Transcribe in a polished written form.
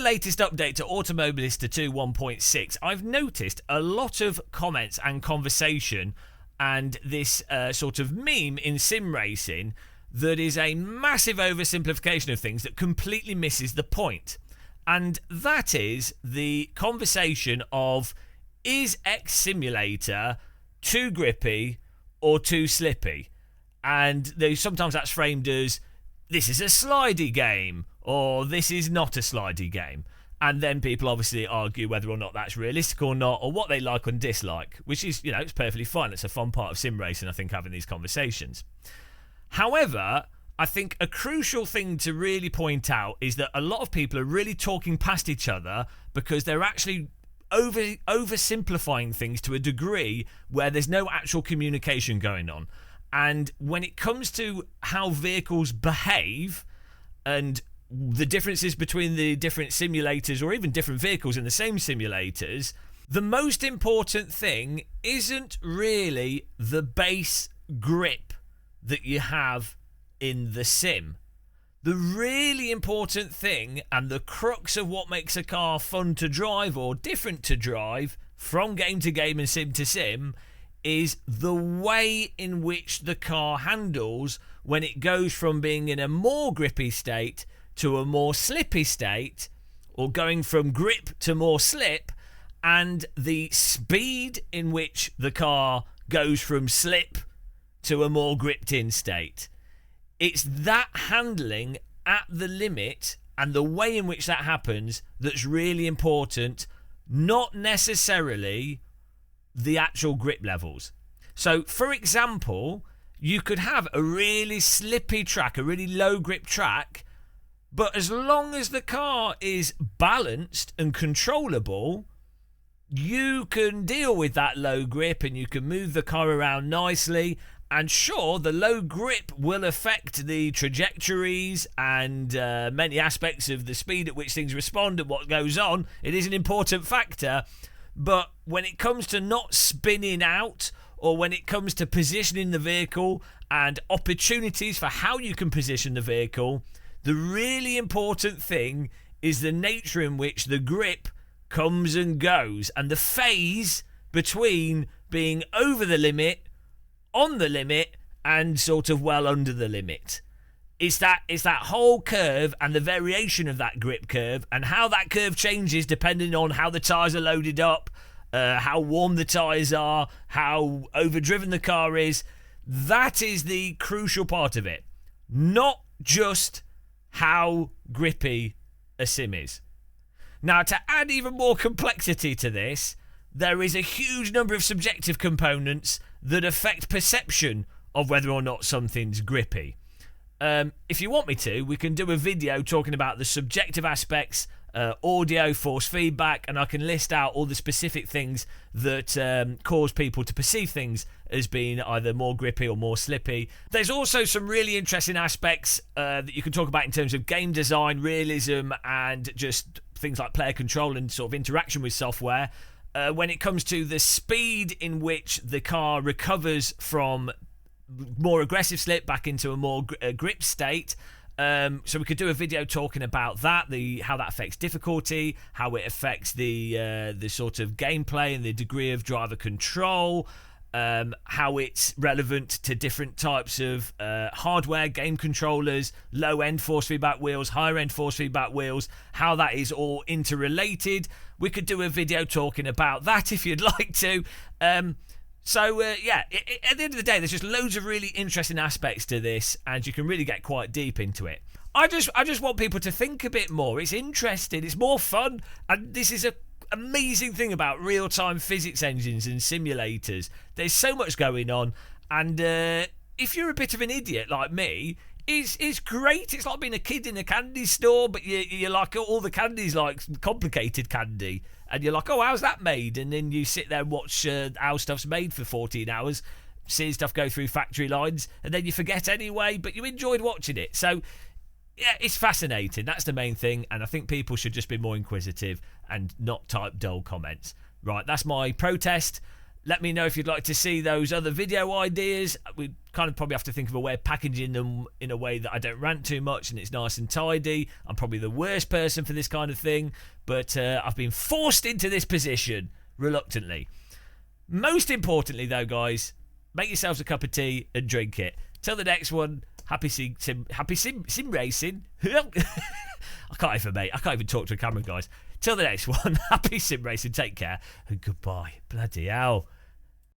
latest update to Automobilista 2 1.6, I've noticed a lot of comments and conversation and this sort of meme in sim racing that is a massive oversimplification of things that completely misses the point. And that is the conversation of, is X Simulator too grippy or too slippy? And sometimes that's framed as, this is a slidey game, or this is not a slidey game. And then people obviously argue whether or not that's realistic or not, or what they like and dislike, which is, it's perfectly fine. It's a fun part of sim racing, I think, having these conversations. However, I think a crucial thing to really point out is that a lot of people are really talking past each other because they're actually oversimplifying things to a degree where there's no actual communication going on. And when it comes to how vehicles behave and the differences between the different simulators or even different vehicles in the same simulators, the most important thing isn't really the base grip that you have in the sim. The really important thing and the crux of what makes a car fun to drive or different to drive from game to game and sim to sim is the way in which the car handles when it goes from being in a more grippy state to a more slippy state, or going from grip to more slip, and the speed in which the car goes from slip to a more gripped in state. It's that handling at the limit and the way in which that happens that's really important, not necessarily the actual grip levels. So, for example, you could have a really slippy track, a really low grip track, but as long as the car is balanced and controllable, you can deal with that low grip and you can move the car around nicely. And sure, the low grip will affect the trajectories and many aspects of the speed at which things respond and what goes on. It is an important factor. But when it comes to not spinning out, or when it comes to positioning the vehicle and opportunities for how you can position the vehicle, the really important thing is the nature in which the grip comes and goes and the phase between being over the limit, on the limit, and sort of well under the limit. It's that whole curve and the variation of that grip curve and how that curve changes depending on how the tyres are loaded up, how warm the tyres are, how overdriven the car is. That is the crucial part of it. Not just how grippy a sim is. Now, to add even more complexity to this, there is a huge number of subjective components that affect perception of whether or not something's grippy. If you want me to, we can do a video talking about the subjective aspects, audio, force feedback, and I can list out all the specific things that cause people to perceive things as being either more grippy or more slippy. There's also some really interesting aspects that you can talk about in terms of game design, realism, and just things like player control and sort of interaction with software. When it comes to the speed in which the car recovers from more aggressive slip back into a more grip state. So we could do a video talking about that, how that affects difficulty, how it affects the sort of gameplay and the degree of driver control, how it's relevant to different types of hardware, game controllers, low-end force feedback wheels, higher-end force feedback wheels, how that is all interrelated. We could do a video talking about that if you'd like to. So at the end of the day, there's just loads of really interesting aspects to this, and you can really get quite deep into it. I just want people to think a bit more. It's interesting, it's more fun, and this is a amazing thing about real-time physics engines and simulators. There's so much going on, and if you're a bit of an idiot like me, it's great. It's like being a kid in a candy store, but you like all the candies like complicated candy, and you're like, oh, how's that made? And then you sit there and watch how stuff's made for 14 hours, seeing stuff go through factory lines, and then you forget anyway, but you enjoyed watching it. So yeah, it's fascinating. That's the main thing, and I think people should just be more inquisitive and not type dull comments. Right, that's my protest. Let me know if you'd like to see those other video ideas. We kind of probably have to think of a way of packaging them in a way that I don't rant too much and it's nice and tidy. I'm probably the worst person for this kind of thing, but I've been forced into this position reluctantly. Most importantly, though, guys, make yourselves a cup of tea and drink it. Till the next one, happy sim racing. I can't even talk to a camera, guys. Till the next one, happy sim racing. Take care and goodbye. Bloody hell.